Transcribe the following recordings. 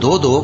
2-2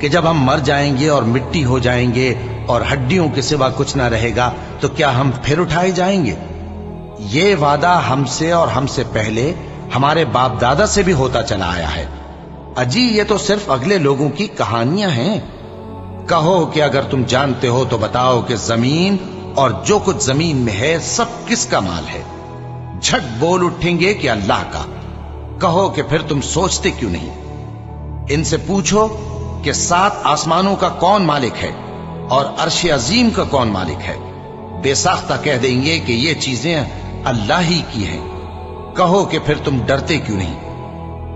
کہ جب ہم مر جائیں گے اور مٹی ہو جائیں گے اور ہڈیوں کے سوا کچھ نہ رہے گا تو کیا ہم پھر اٹھائے جائیں گے؟ یہ وعدہ ہم سے اور ہم سے پہلے ہمارے باپ دادا سے بھی ہوتا چلا آیا ہے۔ اجی یہ تو صرف اگلے لوگوں کی کہانیاں ہیں۔ کہو کہ اگر تم جانتے ہو تو بتاؤ کہ زمین اور جو کچھ زمین میں ہے سب کس کا مال ہے؟ جھٹ بول اٹھیں گے کہ اللہ کا۔ کہو کہ پھر تم سوچتے کیوں نہیں؟ ان سے پوچھو کہ 7 آسمانوں کا کون مالک ہے اور عرش عظیم کا کون مالک ہے؟ بے ساختہ کہہ دیں گے کہ یہ چیزیں اللہ ہی کی ہیں۔ کہو کہ پھر تم ڈرتے کیوں نہیں؟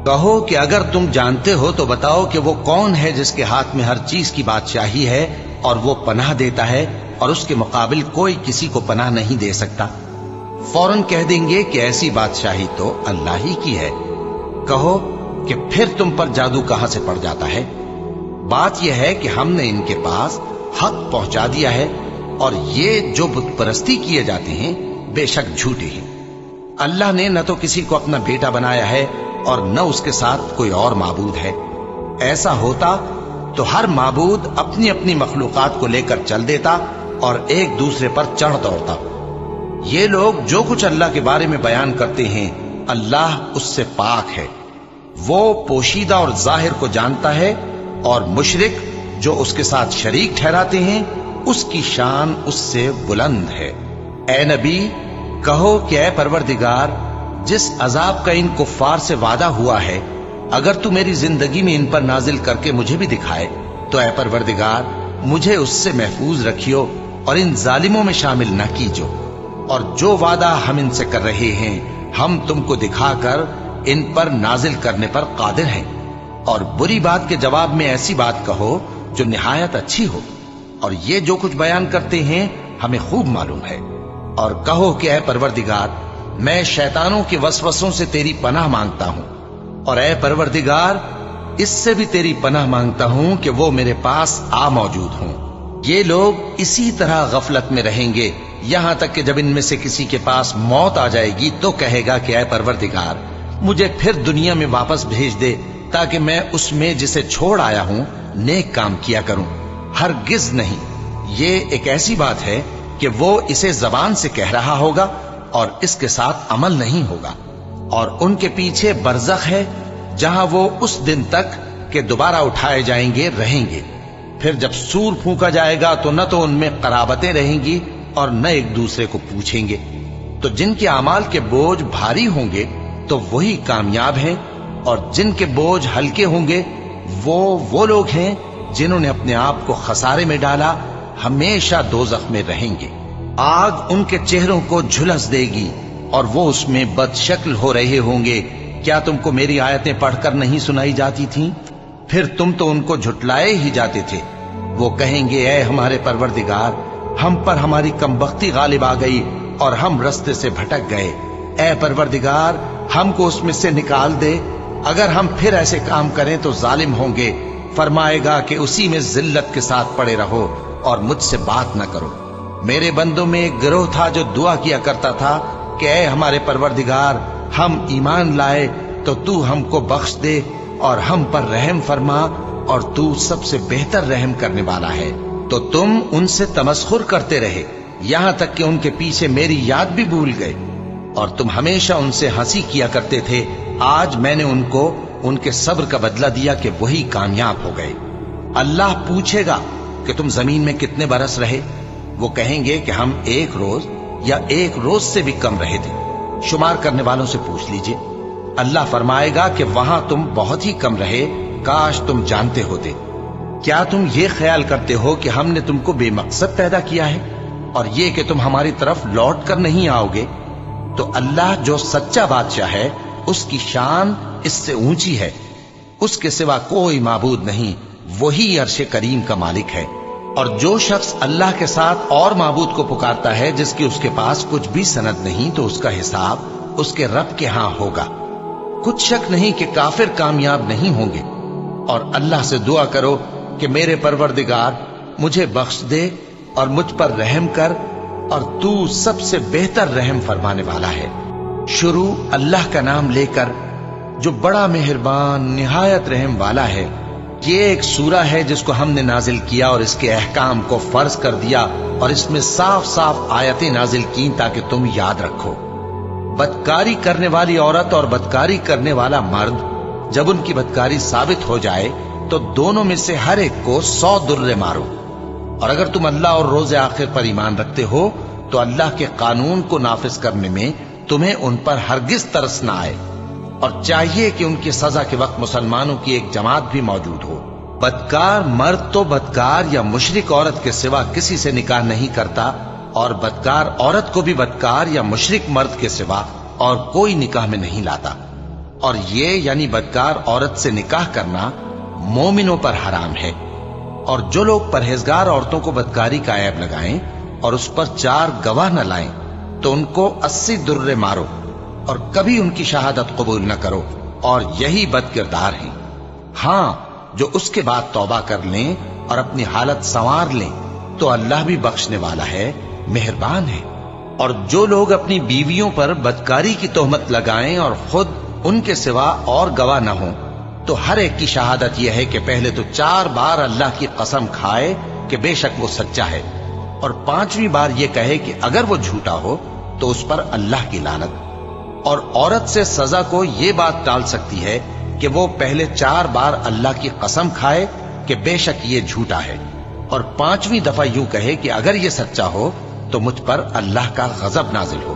کہو کہ اگر تم جانتے ہو تو بتاؤ کہ وہ کون ہے جس کے ہاتھ میں ہر چیز کی بادشاہی ہے اور وہ پناہ دیتا ہے اور اس کے مقابل کوئی کسی کو پناہ نہیں دے سکتا؟ فوراً کہہ دیں گے کہ ایسی بادشاہی تو اللہ ہی کی ہے۔ کہو کہ پھر تم پر جادو کہاں سے پڑ جاتا ہے؟ بات یہ ہے کہ ہم نے ان کے پاس حق پہنچا دیا ہے اور یہ جو بت پرستی کیے جاتے ہیں بے شک جھوٹے ہیں۔ اللہ نے نہ تو کسی کو اپنا بیٹا بنایا ہے اور نہ اس کے ساتھ کوئی اور معبود ہے۔ ایسا ہوتا تو ہر معبود اپنی اپنی مخلوقات کو لے کر چل دیتا اور ایک دوسرے پر چڑھ دوڑتا۔ یہ لوگ جو کچھ اللہ کے بارے میں بیان کرتے ہیں اللہ اس سے پاک ہے، وہ پوشیدہ اور ظاہر کو جانتا ہے، اور مشرک جو اس کے ساتھ شریک ٹھہراتے ہیں اس کی شان اس سے بلند ہے۔ اے نبی کہو کہ اے پروردگار، جس عذاب کا ان کفار سے وعدہ ہوا ہے اگر تو میری زندگی میں ان پر نازل کر کے مجھے بھی دکھائے تو اے پروردگار مجھے اس سے محفوظ رکھیو اور ان ظالموں میں شامل نہ کیجو، اور جو وعدہ ہم ان سے کر رہے ہیں ہم تم کو دکھا کر ان پر نازل کرنے پر قادر ہیں۔ اور بری بات کے جواب میں ایسی بات کہو جو نہایت اچھی ہو، اور یہ جو کچھ بیان کرتے ہیں ہمیں خوب معلوم ہے۔ اور کہو کہ اے پروردگار میں شیطانوں کے وسوسوں سے تیری پناہ مانگتا ہوں، اور اے پروردگار اس سے بھی تیری پناہ مانگتا ہوں کہ وہ میرے پاس آ موجود ہوں۔ یہ لوگ اسی طرح غفلت میں رہیں گے یہاں تک کہ جب ان میں سے کسی کے پاس موت آ جائے گی تو کہے گا کہ اے پروردگار مجھے پھر دنیا میں واپس بھیج دے تاکہ میں اس میں جسے چھوڑ آیا ہوں نیک کام کیا کروں۔ ہرگز نہیں، یہ ایک ایسی بات ہے کہ وہ اسے زبان سے کہہ رہا ہوگا اور اس کے ساتھ عمل نہیں ہوگا، اور ان کے پیچھے برزخ ہے جہاں وہ اس دن تک کہ دوبارہ اٹھائے جائیں گے رہیں گے۔ پھر جب سور پھونکا جائے گا تو نہ تو ان میں قرابتیں رہیں گی اور نہ ایک دوسرے کو پوچھیں گے۔ تو جن کے اعمال کے بوجھ بھاری ہوں گے تو وہی کامیاب ہیں، اور جن کے بوجھ ہلکے ہوں گے وہ لوگ ہیں جنہوں نے اپنے آپ کو خسارے میں ڈالا، ہمیشہ دوزخ میں رہیں گے۔ آگ ان کے چہروں کو جھلس دے گی اور وہ اس میں بد شکل ہو رہے ہوں گے۔ کیا تم کو میری آیتیں پڑھ کر نہیں سنائی جاتی تھیں؟ پھر تم تو ان کو جھٹلائے ہی جاتے تھے۔ وہ کہیں گے اے ہمارے پروردگار ہم پر ہماری کمبختی غالب آ گئی اور ہم رستے سے بھٹک گئے، اے پروردگار ہم کو اس میں سے نکال دے، اگر ہم پھر ایسے کام کریں تو ظالم ہوں گے۔ فرمائے گا کہ اسی میں ذلت کے ساتھ پڑے رہو اور مجھ سے بات نہ کرو۔ میرے بندوں میں ایک گروہ تھا جو دعا کیا کرتا تھا کہ اے ہمارے پروردگار ہم ایمان لائے تو تو ہم کو بخش دے اور ہم پر رحم فرما، اور تو سب سے بہتر رحم کرنے والا ہے۔ تو تم ان سے تمسخر کرتے رہے یہاں تک کہ ان کے پیچھے میری یاد بھی بھول گئے، اور تم ہمیشہ ان سے ہنسی کیا کرتے تھے۔ آج میں نے ان کو ان کے صبر کا بدلہ دیا کہ وہی کامیاب ہو گئے۔ اللہ پوچھے گا کہ تم زمین میں کتنے برس رہے؟ وہ کہیں گے کہ ہم 1 روز یا 1 روز سے بھی کم رہے تھے، شمار کرنے والوں سے پوچھ لیجئے۔ اللہ فرمائے گا کہ وہاں تم بہت ہی کم رہے، کاش تم جانتے ہوتے۔ کیا تم یہ خیال کرتے ہو کہ ہم نے تم کو بے مقصد پیدا کیا ہے اور یہ کہ تم ہماری طرف لوٹ کر نہیں آؤ گے؟ تو اللہ جو سچا بادشاہ ہے اس کی شان اس سے اونچی ہے، اس کے سوا کوئی معبود نہیں، وہی عرش کریم کا مالک ہے۔ اور جو شخص اللہ کے ساتھ اور معبود کو پکارتا ہے جس کی اس کے پاس کچھ بھی سند نہیں تو اس کا حساب اس کے رب کے ہاں ہوگا۔ کچھ شک نہیں کہ کافر کامیاب نہیں ہوں گے۔ اور اللہ سے دعا کرو کہ میرے پروردگار مجھے بخش دے اور مجھ پر رحم کر، اور تو سب سے بہتر رحم فرمانے والا ہے۔ شروع اللہ کا نام لے کر جو بڑا مہربان نہایت رحم والا ہے۔ یہ ایک سورہ ہے جس کو ہم نے نازل کیا اور اس کے احکام کو فرض کر دیا اور اس میں صاف صاف آیتیں نازل کی تاکہ تم یاد رکھو۔ بدکاری کرنے والی عورت اور بدکاری کرنے والا مرد جب ان کی بدکاری ثابت ہو جائے تو دونوں میں سے ہر ایک کو 100 درے مارو۔ اور اگر تم اللہ اور روز آخر پر ایمان رکھتے ہو تو اللہ کے قانون کو نافذ کرنے میں تمہیں ان پر ہرگز ترس نہ آئے، اور چاہیے کہ ان کی سزا کے وقت مسلمانوں کی ایک جماعت بھی موجود ہو۔ بدکار مرد تو بدکار یا مشرک عورت کے سوا کسی سے نکاح نہیں کرتا، اور بدکار عورت کو بھی بدکار یا مشرک مرد کے سوا اور کوئی نکاح میں نہیں لاتا۔ اور یہ یعنی بدکار عورت سے نکاح کرنا مومنوں پر حرام ہے۔ اور جو لوگ پرہیزگار عورتوں کو بدکاری کا عیب لگائیں اور اس پر 4 گواہ نہ لائیں تو ان کو 80 درے مارو، اور کبھی ان کی شہادت قبول نہ کرو، اور یہی بد کردار ہیں۔ ہاں، جو اس کے بعد توبہ کر لیں اور اپنی حالت سنوار لیں تو اللہ بھی بخشنے والا ہے، مہربان ہے۔ اور جو لوگ اپنی بیویوں پر بدکاری کی تہمت لگائیں اور خود ان کے سوا اور گواہ نہ ہوں تو ہر ایک کی شہادت یہ ہے کہ پہلے تو 4 بار اللہ کی قسم کھائے کہ بے شک وہ سچا ہے، اور 5ویں بار یہ کہے کہ اگر وہ جھوٹا ہو تو اس پر اللہ کی لعنت۔ اور عورت سے سزا کو یہ بات ٹال سکتی ہے کہ وہ پہلے 4 بار اللہ کی قسم کھائے کہ بے شک یہ جھوٹا ہے، اور 5ویں دفعہ یوں کہے کہ اگر یہ سچا ہو تو مجھ پر اللہ کا غضب نازل ہو۔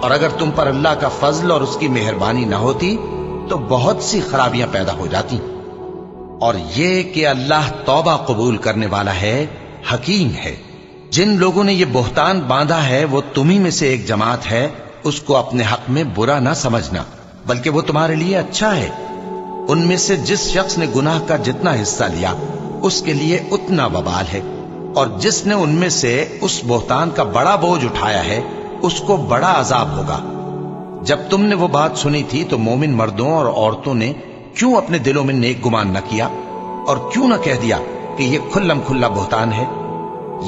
اور اگر تم پر اللہ کا فضل اور اس کی مہربانی نہ ہوتی تو بہت سی خرابیاں پیدا ہو جاتی۔ اور یہ کہ اللہ توبہ قبول کرنے والا ہے، حکیم ہے۔ جن لوگوں نے یہ بہتان باندھا ہے وہ تمہیں میں سے ایک جماعت ہے، اس کو اپنے حق میں برا نہ سمجھنا، بلکہ وہ تمہارے لیے اچھا ہے۔ ان میں سے جس شخص نے گناہ کا جتنا حصہ لیا اس کے لیے اتنا وبال ہے، اور جس نے ان میں سے اس بہتان کا بڑا بوجھ اٹھایا ہے اس کو بڑا عذاب ہوگا۔ جب تم نے وہ بات سنی تھی تو مومن مردوں اور عورتوں نے کیوں اپنے دلوں میں نیک گمان نہ کیا، اور کیوں نہ کہہ دیا کہ یہ کھلم کھلا بہتان ہے؟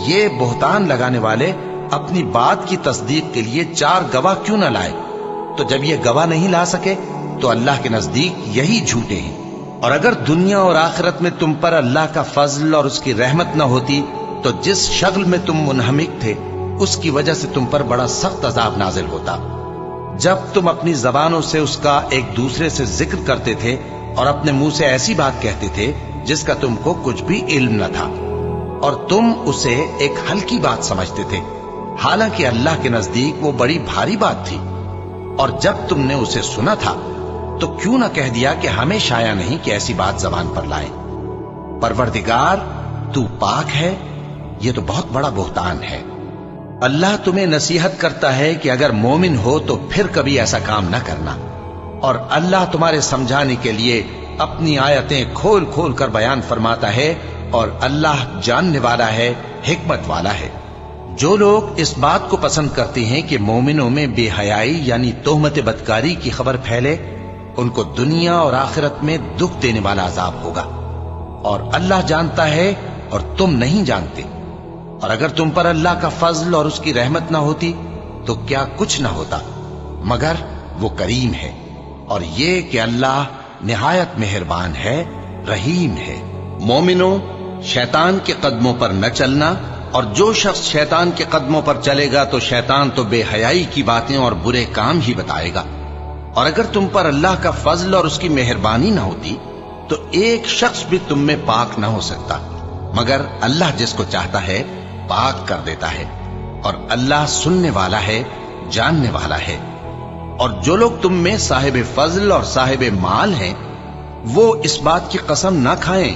یہ بہتان لگانے والے اپنی بات کی تصدیق کے لیے 4 گواہ کیوں نہ لائے؟ تو جب یہ گواہ نہیں لا سکے تو اللہ کے نزدیک یہی جھوٹے ہیں۔ اور اگر دنیا اور آخرت میں تم پر اللہ کا فضل اور اس کی رحمت نہ ہوتی تو جس شغل میں تم منہمک تھے اس کی وجہ سے تم پر بڑا سخت عذاب نازل ہوتا۔ جب تم اپنی زبانوں سے اس کا ایک دوسرے سے ذکر کرتے تھے اور اپنے منہ سے ایسی بات کہتے تھے جس کا تم کو کچھ بھی علم نہ تھا، اور تم اسے ایک ہلکی بات سمجھتے تھے، حالانکہ اللہ کے نزدیک وہ بڑی بھاری بات تھی۔ اور جب تم نے اسے سنا تھا تو کیوں نہ کہہ دیا کہ ہمیں شایع نہیں کہ ایسی بات زبان پر لائیں؟ پروردگار تو پاک ہے، یہ تو بہت بڑا بہتان ہے۔ اللہ تمہیں نصیحت کرتا ہے کہ اگر مومن ہو تو پھر کبھی ایسا کام نہ کرنا، اور اللہ تمہارے سمجھانے کے لیے اپنی آیتیں کھول کھول کر بیان فرماتا ہے، اور اللہ جاننے والا ہے، حکمت والا ہے۔ جو لوگ اس بات کو پسند کرتے ہیں کہ مومنوں میں بے حیائی یعنی تہمت بدکاری کی خبر پھیلے، ان کو دنیا اور آخرت میں دکھ دینے والا عذاب ہوگا، اور اللہ جانتا ہے اور تم نہیں جانتے۔ اور اگر تم پر اللہ کا فضل اور اس کی رحمت نہ ہوتی تو کیا کچھ نہ ہوتا، مگر وہ کریم ہے، اور یہ کہ اللہ نہایت مہربان ہے، رحیم ہے۔ مومنوں، شیطان کے قدموں پر نہ چلنا، اور جو شخص شیطان کے قدموں پر چلے گا تو شیطان تو بے حیائی کی باتیں اور برے کام ہی بتائے گا۔ اور اگر تم پر اللہ کا فضل اور اس کی مہربانی نہ ہوتی تو ایک شخص بھی تم میں پاک نہ ہو سکتا، مگر اللہ جس کو چاہتا ہے پاک کر دیتا ہے، اور اللہ سننے والا ہے، جاننے والا ہے۔ اور جو لوگ تم میں صاحب فضل اور صاحب مال ہیں وہ اس بات کی قسم نہ کھائیں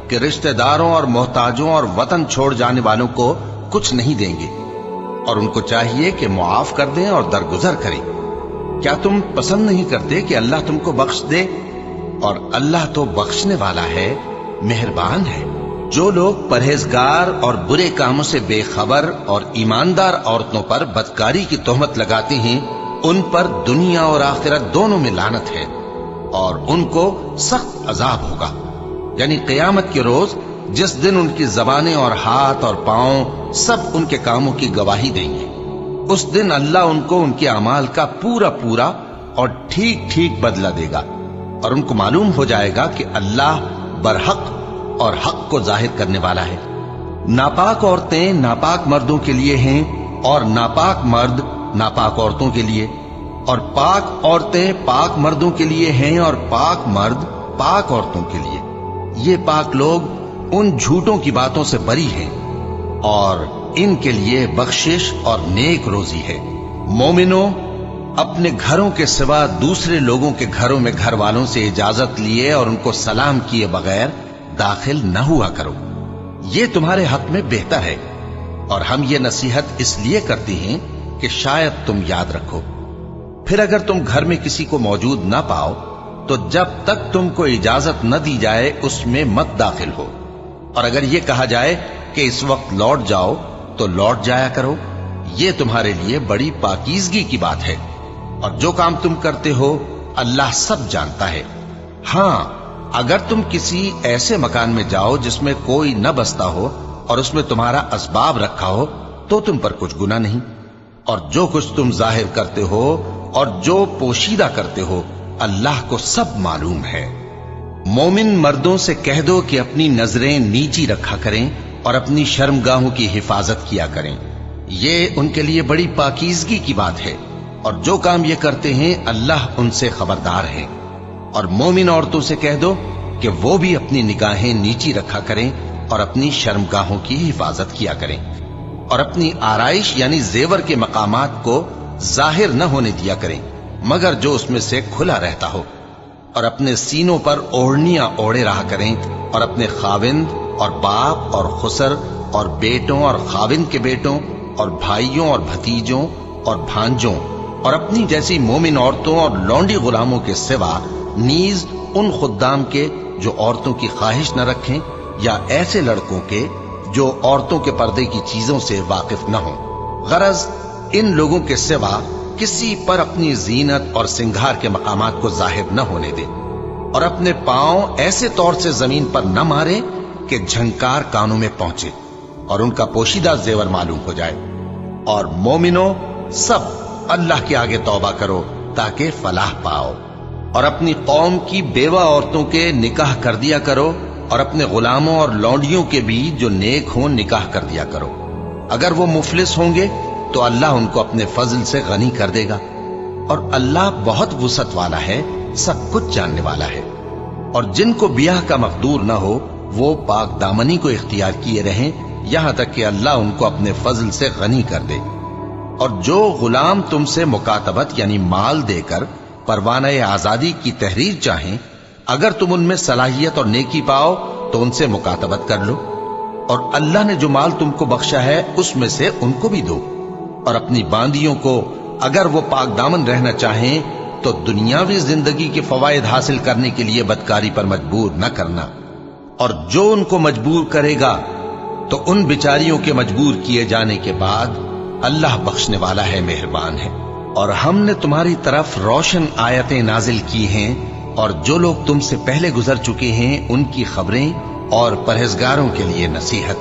کہ رشتہ داروں اور محتاجوں اور وطن چھوڑ جانے والوں کو کچھ نہیں دیں گے، اور ان کو چاہیے کہ معاف کر دیں اور درگزر کریں۔ کیا تم پسند نہیں کرتے کہ اللہ تم کو بخش دے؟ اور اللہ تو بخشنے والا ہے، مہربان ہے۔ جو لوگ پرہیزگار اور برے کاموں سے بے خبر اور ایماندار عورتوں پر بدکاری کی تہمت لگاتے ہیں ان پر دنیا اور آخرت دونوں میں لعنت ہے، اور ان کو سخت عذاب ہوگا، یعنی قیامت کے روز جس دن ان کی زبانیں اور ہاتھ اور پاؤں سب ان کے کاموں کی گواہی دیں گے۔ اس دن اللہ ان کو ان کے اعمال کا پورا پورا اور ٹھیک ٹھیک بدلہ دے گا، اور ان کو معلوم ہو جائے گا کہ اللہ برحق اور حق کو ظاہر کرنے والا ہے۔ ناپاک عورتیں ناپاک مردوں کے لیے ہیں اور ناپاک مرد ناپاک عورتوں کے لیے، اور پاک عورتیں پاک مردوں کے لیے ہیں اور پاک مرد پاک عورتوں کے لیے۔ یہ پاک لوگ ان جھوٹوں کی باتوں سے بری ہیں اور ان کے لیے بخشش اور نیک روزی ہے۔ مومنوں، اپنے گھروں کے سوا دوسرے لوگوں کے گھروں میں گھر والوں سے اجازت لیے اور ان کو سلام کیے بغیر داخل نہ ہوا کرو، یہ تمہارے حق میں بہتر ہے، اور ہم یہ نصیحت اس لیے کرتے ہیں کہ شاید تم یاد رکھو۔ پھر اگر تم گھر میں کسی کو موجود نہ پاؤ تو جب تک تم کو اجازت نہ دی جائے اس میں مت داخل ہو، اور اگر یہ کہا جائے کہ اس وقت لوٹ جاؤ تو لوٹ جایا کرو، یہ تمہارے لیے بڑی پاکیزگی کی بات ہے، اور جو کام تم کرتے ہو اللہ سب جانتا ہے۔ ہاں، اگر تم کسی ایسے مکان میں جاؤ جس میں کوئی نہ بستا ہو اور اس میں تمہارا اسباب رکھا ہو تو تم پر کچھ گناہ نہیں، اور جو کچھ تم ظاہر کرتے ہو اور جو پوشیدہ کرتے ہو اللہ کو سب معلوم ہے۔ مومن مردوں سے کہہ دو کہ اپنی نظریں نیچی رکھا کریں اور اپنی شرمگاہوں کی حفاظت کیا کریں، یہ ان کے لیے بڑی پاکیزگی کی بات ہے، اور جو کام یہ کرتے ہیں اللہ ان سے خبردار ہے۔ اور مومن عورتوں سے کہہ دو کہ وہ بھی اپنی نگاہیں نیچی رکھا کریں اور اپنی شرمگاہوں کی حفاظت کیا کریں، اور اپنی آرائش یعنی زیور کے مقامات کو ظاہر نہ ہونے دیا کریں مگر جو اس میں سے کھلا رہتا ہو، اور اپنے سینوں پر اوڑھنیاں اوڑھے رہا کریں، اور اپنے خاوند اور باپ اور خسر اور بیٹوں اور خاوند کے بیٹوں اور بھائیوں اور بھتیجوں اور بھانجوں اور اپنی جیسی مومن عورتوں اور لونڈی غلاموں کے سوا نیز ان خدام کے جو عورتوں کی خواہش نہ رکھیں، یا ایسے لڑکوں کے جو عورتوں کے پردے کی چیزوں سے واقف نہ ہوں۔ غرض ان لوگوں کے سوا کسی پر اپنی زینت اور سنگھار کے مقامات کو ظاہر نہ ہونے دے، اور اپنے پاؤں ایسے طور سے زمین پر نہ مارے کہ جھنکار کانوں میں پہنچے اور ان کا پوشیدہ زیور معلوم ہو جائے۔ اور مومنوں، سب اللہ کے آگے توبہ کرو تاکہ فلاح پاؤ، اور اپنی قوم کی بیوہ عورتوں کے نکاح کر دیا کرو، اور اپنے غلاموں اور لونڈیوں کے بھی جو نیک ہوں نکاح کر دیا کرو۔ اگر وہ مفلس ہوں گے تو اللہ ان کو اپنے فضل سے غنی کر دے گا، اور اللہ بہت وسعت والا ہے، سب کچھ جاننے والا ہے۔ اور جن کو بیاہ کا مقدور نہ ہو وہ پاک دامنی کو اختیار کیے رہیں یہاں تک کہ اللہ ان کو اپنے فضل سے غنی کر دے۔ اور جو غلام تم سے مکاتبت یعنی مال دے کر پروانہ آزادی کی تحریر چاہیں، اگر تم ان میں صلاحیت اور نیکی پاؤ تو ان سے مکاتبت کر لو، اور اللہ نے جو مال تم کو بخشا ہے اس میں سے ان کو بھی دو۔ اور اپنی باندیوں کو اگر وہ پاک دامن رہنا چاہیں تو دنیاوی زندگی کے فوائد حاصل کرنے کے لیے بدکاری پر مجبور نہ کرنا، اور جو ان کو مجبور کرے گا تو ان بیچاریوں کے مجبور کیے جانے کے بعد اللہ بخشنے والا ہے، مہربان ہے۔ اور ہم نے تمہاری طرف روشن آیتیں نازل کی ہیں، اور جو لوگ تم سے پہلے گزر چکے ہیں ان کی خبریں اور پرہیزگاروں کے لیے نصیحت۔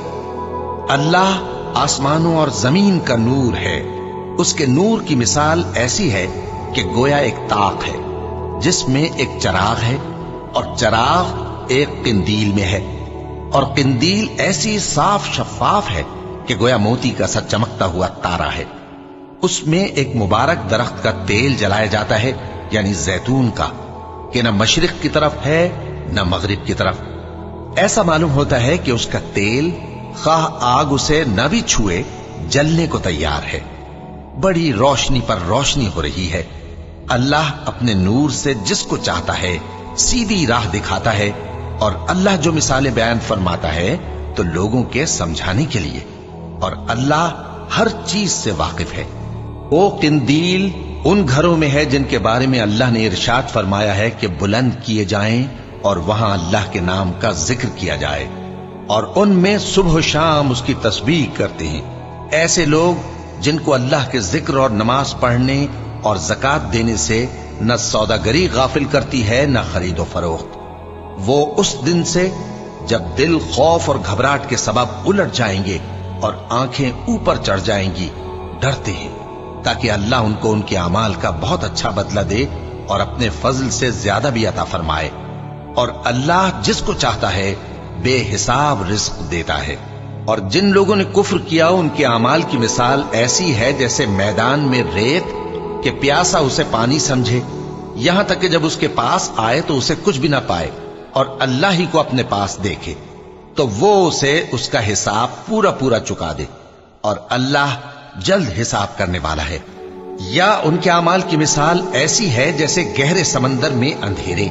اللہ آسمانوں اور زمین کا نور ہے، اس کے نور کی مثال ایسی ہے کہ گویا ایک طاق ہے جس میں ایک چراغ ہے، اور چراغ ایک قندیل میں ہے، اور قندیل ایسی صاف شفاف ہے کہ گویا موتی کا سا چمکتا ہوا تارا ہے۔ اس میں ایک مبارک درخت کا تیل جلایا جاتا ہے یعنی زیتون کا، کہ نہ مشرق کی طرف ہے نہ مغرب کی طرف۔ ایسا معلوم ہوتا ہے کہ اس کا تیل خواہ آگ اسے نہ بھی چھوئے جلنے کو تیار ہے، بڑی روشنی پر روشنی ہو رہی ہے۔ اللہ اپنے نور سے جس کو چاہتا ہے سیدھی راہ دکھاتا ہے، اور اللہ جو مثالیں بیان فرماتا ہے تو لوگوں کے سمجھانے کے لیے، اور اللہ ہر چیز سے واقف ہے۔ وہ قندیل ان گھروں میں ہے جن کے بارے میں اللہ نے ارشاد فرمایا ہے کہ بلند کیے جائیں اور وہاں اللہ کے نام کا ذکر کیا جائے، اور ان میں صبح و شام اس کی تسبیح کرتے ہیں۔ ایسے لوگ جن کو اللہ کے ذکر اور نماز پڑھنے اور زکوٰۃ دینے سے نہ سوداگری غافل کرتی ہے نہ خرید و فروخت، وہ اس دن سے جب دل خوف اور گھبراہٹ کے سبب الٹ جائیں گے اور آنکھیں اوپر چڑھ جائیں گی ڈرتے ہیں، تاکہ اللہ ان کو ان کے اعمال کا بہت اچھا بدلہ دے اور اپنے فضل سے زیادہ بھی عطا فرمائے۔ اور اللہ جس کو چاہتا ہے بے حساب رزق دیتا ہے۔ اور جن لوگوں نے کفر کیا ان کے اعمال کی مثال ایسی ہے جیسے میدان میں ریت کہ پیاسا اسے پانی سمجھے، یہاں تک کہ جب اس کے پاس آئے تو اسے کچھ بھی نہ پائے اور اللہ ہی کو اپنے پاس دیکھے تو وہ اسے اس کا حساب پورا پورا چکا دے، اور اللہ جلد حساب کرنے والا ہے۔ یا ان کے اعمال کی مثال ایسی ہے جیسے گہرے سمندر میں اندھیرے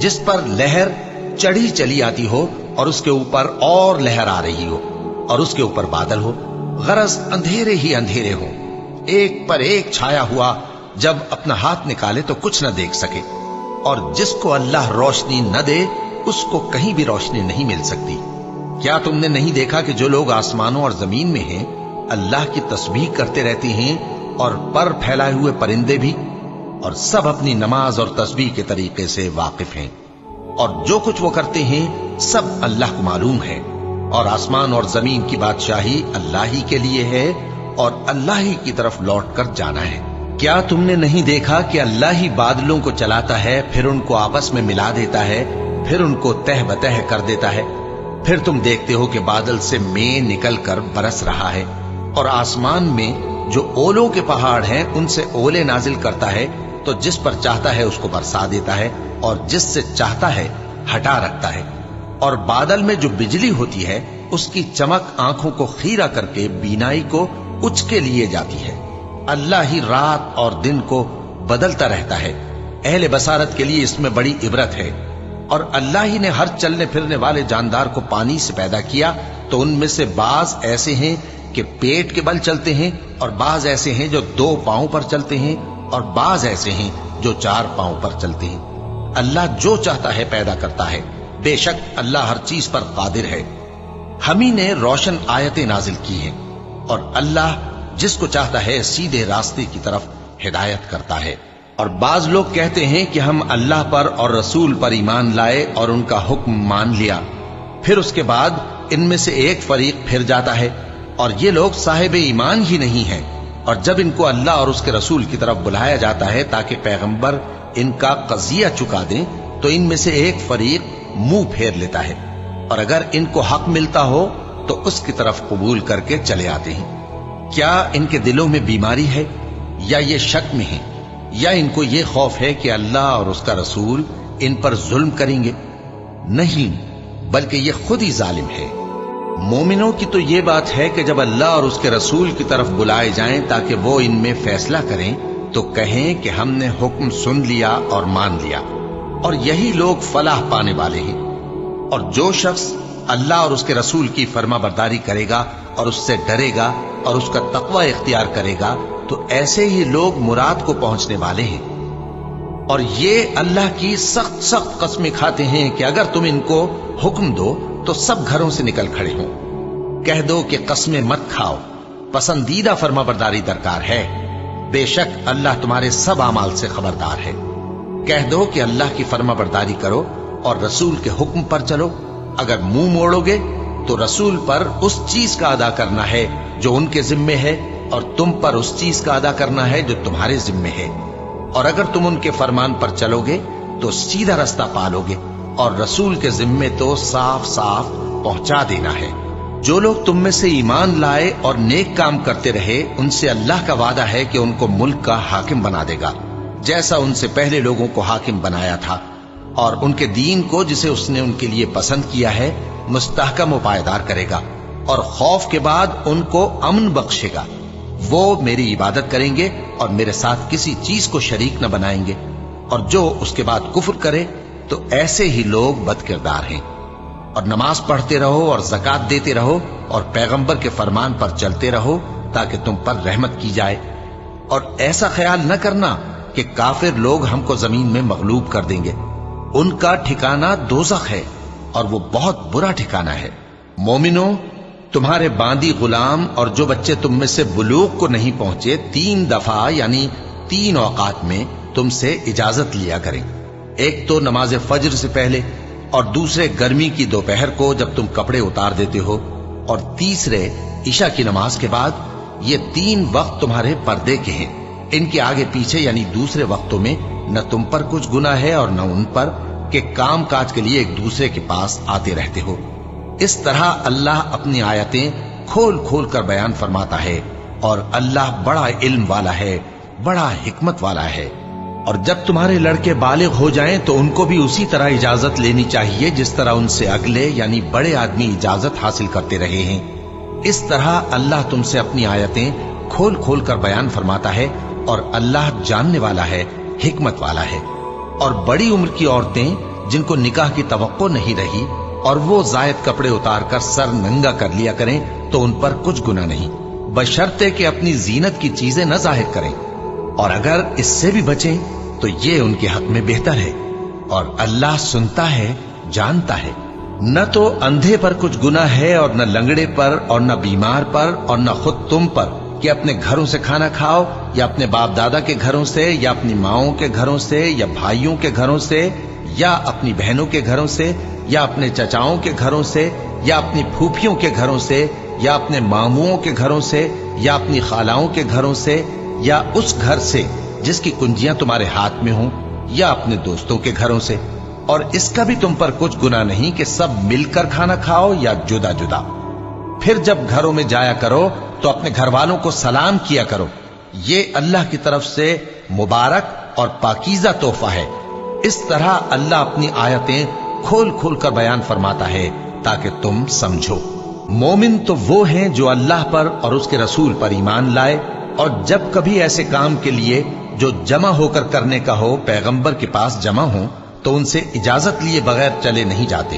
جس پر لہر چڑھی چلی آتی ہو اور اس کے اوپر اور لہر آ رہی ہو اور اس کے اوپر بادل ہو، غرض اندھیرے ہی اندھیرے ہوں، ایک پر ایک چھایا ہوا، جب اپنا ہاتھ نکالے تو کچھ نہ دیکھ سکے، اور جس کو اللہ روشنی نہ دے اس کو کہیں بھی روشنی نہیں مل سکتی۔ کیا تم نے نہیں دیکھا کہ جو لوگ آسمانوں اور زمین میں ہیں اللہ کی تسبیح کرتے رہتے ہیں، اور پر پھیلائے ہوئے پرندے بھی، اور سب اپنی نماز اور تسبیح کے طریقے سے واقف ہیں، اور جو کچھ وہ کرتے ہیں سب اللہ کو معلوم ہے، اور آسمان اور زمین کی بادشاہی اللہ ہی کے لیے ہے اور اللہ ہی کی طرف لوٹ کر جانا ہے۔ کیا تم نے نہیں دیکھا کہ اللہ ہی بادلوں کو چلاتا ہے، پھر ان کو آپس میں ملا دیتا ہے، پھر ان کو تہ بتہ کر دیتا ہے، پھر تم دیکھتے ہو کہ بادل سے مے نکل کر برس رہا ہے، اور آسمان میں جو اولوں کے پہاڑ ہیں ان سے اولے نازل کرتا ہے، تو جس پر چاہتا ہے اس کو برسا دیتا ہے اور جس سے چاہتا ہے ہٹا رکھتا ہے، اور بادل میں جو بجلی ہوتی ہے اس کی چمک آنکھوں کو خیرہ کر کے بینائی کو اچکے لیے جاتی ہے۔ اللہ ہی رات اور دن کو بدلتا رہتا ہے، اہل بصارت کے لیے اس میں بڑی عبرت ہے۔ اور اللہ ہی نے ہر چلنے پھرنے والے جاندار کو پانی سے پیدا کیا، تو ان میں سے بعض ایسے ہیں کہ پیٹ کے بل چلتے ہیں، اور بعض ایسے ہیں جو 2 پاؤں پر چلتے ہیں، اور بعض ایسے ہیں جو 4 پاؤں پر چلتے ہیں۔ اللہ جو چاہتا ہے پیدا کرتا ہے، بے شک اللہ ہر چیز پر قادر ہے۔ ہم ہی نے روشن آیتیں نازل کی ہیں، اور اللہ جس کو چاہتا ہے سیدھے راستے کی طرف ہدایت کرتا ہے۔ اور بعض لوگ کہتے ہیں کہ ہم اللہ پر اور رسول پر ایمان لائے اور ان کا حکم مان لیا، پھر اس کے بعد ان میں سے ایک فریق پھر جاتا ہے، اور یہ لوگ صاحب ایمان ہی نہیں ہیں، اور جب ان کو اللہ اور اس کے رسول کی طرف بلایا جاتا ہے تاکہ پیغمبر ان کا قضیہ چکا دیں، تو ان میں سے ایک فریق منہ پھیر لیتا ہے، اور اگر ان کو حق ملتا ہو تو اس کی طرف قبول کر کے چلے آتے ہیں۔ کیا ان کے دلوں میں بیماری ہے، یا یہ شک میں ہیں، یا ان کو یہ خوف ہے کہ اللہ اور اس کا رسول ان پر ظلم کریں گے؟ نہیں، بلکہ یہ خود ہی ظالم ہے۔ مومنوں کی تو یہ بات ہے کہ جب اللہ اور اس کے رسول کی طرف بلائے جائیں تاکہ وہ ان میں فیصلہ کریں تو کہیں کہ ہم نے حکم سن لیا اور مان لیا، اور یہی لوگ فلاح پانے والے ہیں۔ اور جو شخص اللہ اور اس کے رسول کی فرما برداری کرے گا اور اس سے ڈرے گا اور اس کا تقوی اختیار کرے گا تو ایسے ہی لوگ مراد کو پہنچنے والے ہیں۔ اور یہ اللہ کی سخت سخت قسمیں کھاتے ہیں کہ اگر تم ان کو حکم دو تو سب گھروں سے نکل کھڑے ہوں۔ کہہ دو کہ قسمیں مت کھاؤ، پسندیدہ فرما برداری درکار ہے، بے شک اللہ تمہارے سب اعمال سے خبردار ہے۔ کہہ دو کہ اللہ کی فرما برداری کرو اور رسول کے حکم پر چلو، اگر منہ موڑو گے تو رسول پر اس چیز کا ادا کرنا ہے جو ان کے ذمے ہے، اور تم پر اس چیز کا ادا کرنا ہے جو تمہارے ذمے ہے، اور اگر تم ان کے فرمان پر چلو گے تو سیدھا رستہ پالو گے، اور رسول کے ذمے تو صاف صاف پہنچا دینا ہے۔ جو لوگ تم میں سے ایمان لائے اور نیک کام کرتے رہے ان سے اللہ کا وعدہ ہے کہ ان کو ملک کا حاکم بنا دے گا، جیسا ان سے پہلے لوگوں کو حاکم بنایا تھا، اور ان کے دین کو جسے اس نے ان کے لیے پسند کیا ہے مستحکم و پائیدار کرے گا، اور خوف کے بعد ان کو امن بخشے گا۔ وہ میری عبادت کریں گے اور میرے ساتھ کسی چیز کو شریک نہ بنائیں گے، اور جو اس کے بعد کفر کرے تو ایسے ہی لوگ بد کردار ہیں۔ اور نماز پڑھتے رہو اور زکوٰۃ دیتے رہو اور پیغمبر کے فرمان پر چلتے رہو تاکہ تم پر رحمت کی جائے، اور ایسا خیال نہ کرنا کہ کافر لوگ ہم کو زمین میں مغلوب کر دیں گے، ان کا ٹھکانہ دوزخ ہے اور وہ بہت برا ٹھکانہ ہے۔ مومنوں، تمہارے باندی غلام اور جو بچے تم میں سے بلوغ کو نہیں پہنچے 3 دفعہ یعنی 3 اوقات میں تم سے اجازت لیا کریں، ایک تو نماز فجر سے پہلے، اور دوسرے گرمی کی دوپہر کو جب تم کپڑے اتار دیتے ہو، اور تیسرے عشاء کی نماز کے بعد۔ یہ 3 وقت تمہارے پردے کے ہیں، ان کے آگے پیچھے یعنی دوسرے وقتوں میں نہ تم پر کچھ گناہ ہے اور نہ ان پر، کہ کام کاج کے لیے ایک دوسرے کے پاس آتے رہتے ہو۔ اس طرح اللہ اپنی آیتیں کھول کھول کر بیان فرماتا ہے، اور اللہ بڑا علم والا ہے، بڑا حکمت والا ہے۔ اور جب تمہارے لڑکے بالغ ہو جائیں تو ان کو بھی اسی طرح اجازت لینی چاہیے جس طرح ان سے اگلے یعنی بڑے آدمی اجازت حاصل کرتے رہے ہیں۔ اس طرح اللہ تم سے اپنی آیتیں کھول کھول کر بیان فرماتا ہے، اور اللہ جاننے والا ہے، حکمت والا ہے۔ اور بڑی عمر کی عورتیں جن کو نکاح کی توقع نہیں رہی اور وہ زائد کپڑے اتار کر سر ننگا کر لیا کریں تو ان پر کچھ گناہ نہیں، بشرطے کہ اپنی زینت کی چیزیں نہ ظاہر کریں، اور اگر اس سے بھی بچیں تو یہ ان کے حق میں بہتر ہے۔ اور اللہ سنتا ہے، جانتا ہے۔ نہ تو اندھے پر کچھ گناہ ہے، اور نہ لنگڑے پر، اور نہ بیمار پر، اور نہ خود تم پر کہ اپنے گھروں سے کھانا کھاؤ، یا اپنے باپ دادا کے گھروں سے، یا اپنی ماؤں کے گھروں سے، یا بھائیوں کے گھروں سے، یا اپنی بہنوں کے گھروں سے، یا اپنے چچاؤں کے گھروں سے، یا اپنی پھوپھیوں کے گھروں سے، یا اپنے ماموؤں کے گھروں سے، یا اپنی خالاؤں کے گھروں سے، یا اس گھر سے جس کی کنجیاں تمہارے ہاتھ میں ہوں، یا اپنے دوستوں کے گھروں سے۔ اور اس کا بھی تم پر کچھ گناہ نہیں کہ سب مل کر کھانا کھاؤ یا جدا جدا۔ پھر جب گھروں میں جایا کرو تو اپنے گھر والوں کو سلام کیا کرو، یہ اللہ کی طرف سے مبارک اور پاکیزہ تحفہ ہے۔ اس طرح اللہ اپنی آیتیں کھول کھول کر بیان فرماتا ہے تاکہ تم سمجھو۔ مومن تو وہ ہیں جو اللہ پر اور اس کے رسول پر ایمان لائے، اور جب کبھی ایسے کام کے لیے جو جمع ہو کر کرنے کا ہو پیغمبر کے پاس جمع ہوں تو ان سے اجازت لیے بغیر چلے نہیں جاتے۔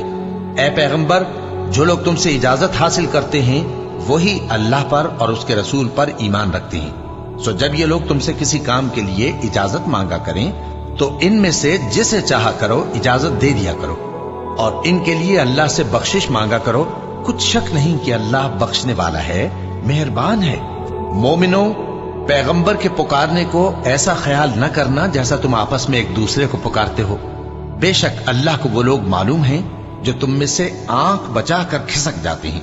اے پیغمبر، جو لوگ تم سے اجازت حاصل کرتے ہیں وہی اللہ پر اور اس کے رسول پر ایمان رکھتے ہیں۔ سو جب یہ لوگ تم سے کسی کام کے لیے اجازت مانگا کریں تو ان میں سے جسے چاہا کرو اجازت دے دیا کرو، اور ان کے لیے اللہ سے بخشش مانگا کرو، کچھ شک نہیں کہ اللہ بخشنے والا ہے، مہربان ہے۔ مومنوں، پیغمبر کے پکارنے کو ایسا خیال نہ کرنا جیسا تم آپس میں ایک دوسرے کو پکارتے ہو۔ بے شک اللہ کو وہ لوگ معلوم ہیں جو تم میں سے آنکھ بچا کر کھسک جاتے ہیں۔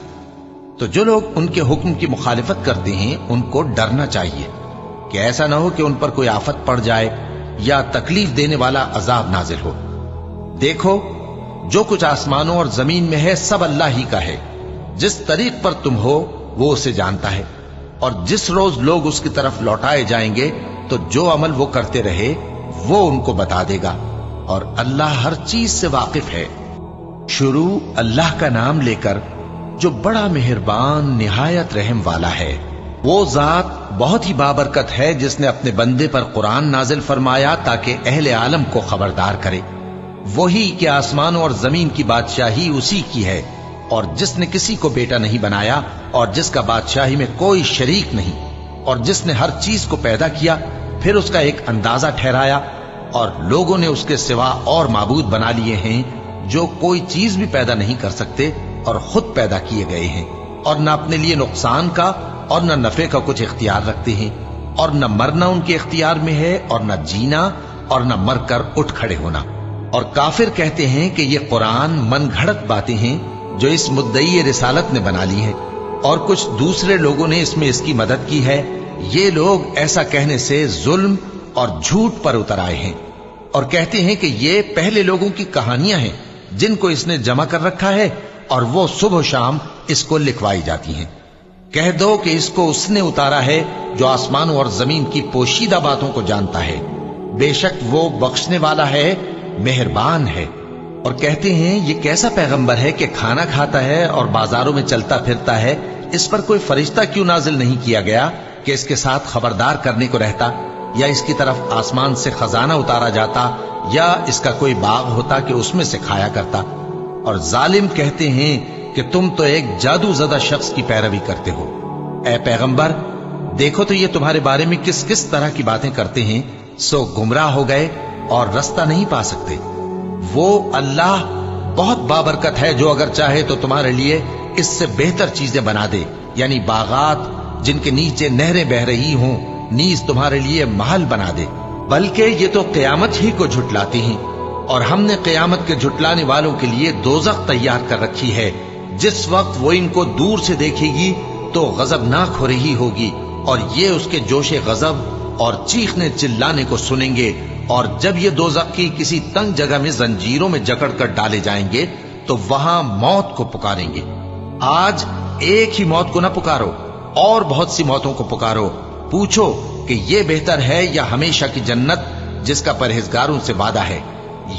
تو جو لوگ ان کے حکم کی مخالفت کرتے ہیں ان کو ڈرنا چاہیے کہ ایسا نہ ہو کہ ان پر کوئی آفت پڑ جائے یا تکلیف دینے والا عذاب نازل ہو۔ دیکھو، جو کچھ آسمانوں اور زمین میں ہے سب اللہ ہی کا ہے۔ جس طریق پر تم ہو وہ اسے جانتا ہے، اور جس روز لوگ اس کی طرف لوٹائے جائیں گے تو جو عمل وہ کرتے رہے وہ ان کو بتا دے گا، اور اللہ ہر چیز سے واقف ہے۔ شروع اللہ کا نام لے کر جو بڑا مہربان نہایت رحم والا ہے۔ وہ ذات بہت ہی بابرکت ہے جس نے اپنے بندے پر قرآن نازل فرمایا تاکہ اہل عالم کو خبردار کرے۔ وہی کہ آسمانوں اور زمین کی بادشاہی اسی کی ہے، اور جس نے کسی کو بیٹا نہیں بنایا، اور جس کا بادشاہی میں کوئی شریک نہیں، اور جس نے ہر چیز کو پیدا کیا پھر اس کا ایک اندازہ ٹھہرایا، اور لوگوں نے اس کے سوا اور معبود بنا لیے ہیں جو کوئی چیز بھی پیدا نہیں کر سکتے اور خود پیدا کیے گئے ہیں، اور نہ اپنے لیے نقصان کا اور نہ نفع کا کچھ اختیار رکھتے ہیں، اور نہ مرنا ان کے اختیار میں ہے اور نہ جینا اور نہ مر کر اٹھ کھڑے ہونا۔ اور کافر کہتے ہیں کہ یہ قرآن من گھڑت باتیں ہیں جو اس مدعی رسالت نے بنا لی ہیں، اور کچھ دوسرے لوگوں نے اس میں اس کی مدد کی ہے۔ یہ لوگ ایسا کہنے سے ظلم اور جھوٹ پر اتر آئے ہیں، اور کہتے ہیں کہ یہ پہلے لوگوں کی کہانیاں ہیں جن کو اس نے جمع کر رکھا ہے، اور وہ صبح و شام اس کو لکھوائی جاتی ہیں۔ کہہ دو کہ اس کو اس نے اتارا ہے جو آسمانوں اور زمین کی پوشیدہ باتوں کو جانتا ہے، بے شک وہ بخشنے والا ہے، مہربان ہے۔ اور کہتے ہیں یہ کیسا پیغمبر ہے کہ کھانا کھاتا ہے اور بازاروں میں چلتا پھرتا ہے، اس پر کوئی فرشتہ کیوں نازل نہیں کیا گیا کہ اس کے ساتھ خبردار کرنے کو رہتا، یا اس کی طرف آسمان سے خزانہ اتارا جاتا، یا اس کا کوئی باغ ہوتا کہ اس میں سے کھایا کرتا۔ اور ظالم کہتے ہیں کہ تم تو ایک جادو زدہ شخص کی پیروی کرتے ہو۔ اے پیغمبر، دیکھو تو یہ تمہارے بارے میں کس کس طرح کی باتیں کرتے ہیں، سو گمراہ ہو گئے اور رستہ نہیں پا سکتے۔ وہ اللہ بہت بابرکت ہے جو اگر چاہے تو تمہارے لیے اس سے بہتر چیزیں بنا دے، یعنی باغات جن کے نیچے نہریں بہ رہی ہوں، نیز تمہارے لیے محل بنا دے۔ بلکہ یہ تو قیامت ہی کو جھٹلاتے ہیں، اور ہم نے قیامت کے جھٹلانے والوں کے لیے دوزخ تیار کر رکھی ہے، جس وقت وہ ان کو دور سے دیکھے گی تو غضبناک ہو رہی ہوگی، اور یہ اس کے جوش غضب اور چیخنے چلانے کو سنیں گے، اور جب یہ دوزخ کی کسی تنگ جگہ میں زنجیروں میں جکڑ کر ڈالے جائیں گے تو وہاں موت کو پکاریں گے۔ آج ایک ہی موت کو نہ پکارو، اور بہت سی موتوں کو پکارو، پوچھو کہ یہ بہتر ہے یا ہمیشہ کی جنت جس کا پرہیزگاروں سے وعدہ ہے۔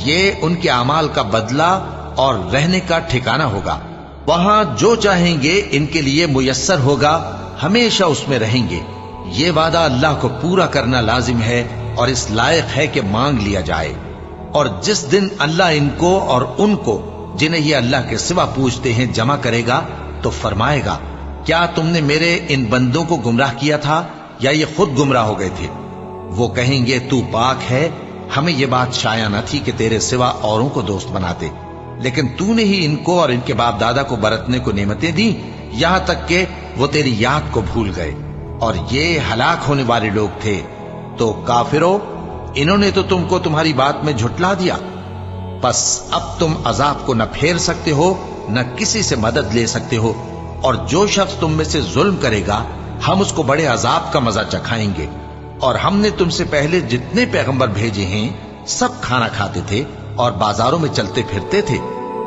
یہ ان کے اعمال کا بدلہ اور رہنے کا ٹھکانہ ہوگا، وہاں جو چاہیں گے ان کے لیے میسر ہوگا، ہمیشہ اس میں رہیں گے۔ یہ وعدہ اللہ کو پورا کرنا لازم ہے اور اس لائق ہے کہ مانگ لیا جائے۔ اور جس دن اللہ ان کو اور ان کو جنہیں یہ اللہ کے سوا پوچھتے ہیں جمع کرے گا تو فرمائے گا، کیا تم نے میرے ان بندوں کو گمراہ کیا تھا یا یہ خود گمراہ ہو گئے تھے؟ وہ کہیں گے تو پاک ہے، ہمیں یہ بات شایع نہ تھی کہ تیرے سوا اوروں کو دوست بناتے، لیکن تو نے ہی ان کو اور ان کے باپ دادا کو برتنے کو نعمتیں دی، یہاں تک کہ وہ تیری یاد کو بھول گئے، اور یہ ہلاک ہونے والے لوگ تھے۔ تو کافرو، انہوں نے تو تم کو تمہاری بات میں جھٹلا دیا، پس اب تم عذاب کو نہ پھیر سکتے ہو نہ کسی سے مدد لے سکتے ہو، اور جو شخص تم میں سے ظلم کرے گا ہم اس کو بڑے عذاب کا مزہ چکھائیں گے۔ اور ہم نے تم سے پہلے جتنے پیغمبر بھیجے ہیں سب کھانا کھاتے تھے اور بازاروں میں چلتے پھرتے تھے،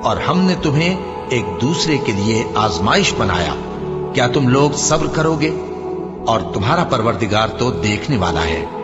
اور ہم نے تمہیں ایک دوسرے کے لیے آزمائش بنایا، کیا تم لوگ صبر کرو گے؟ اور تمہارا پروردگار تو دیکھنے والا ہے۔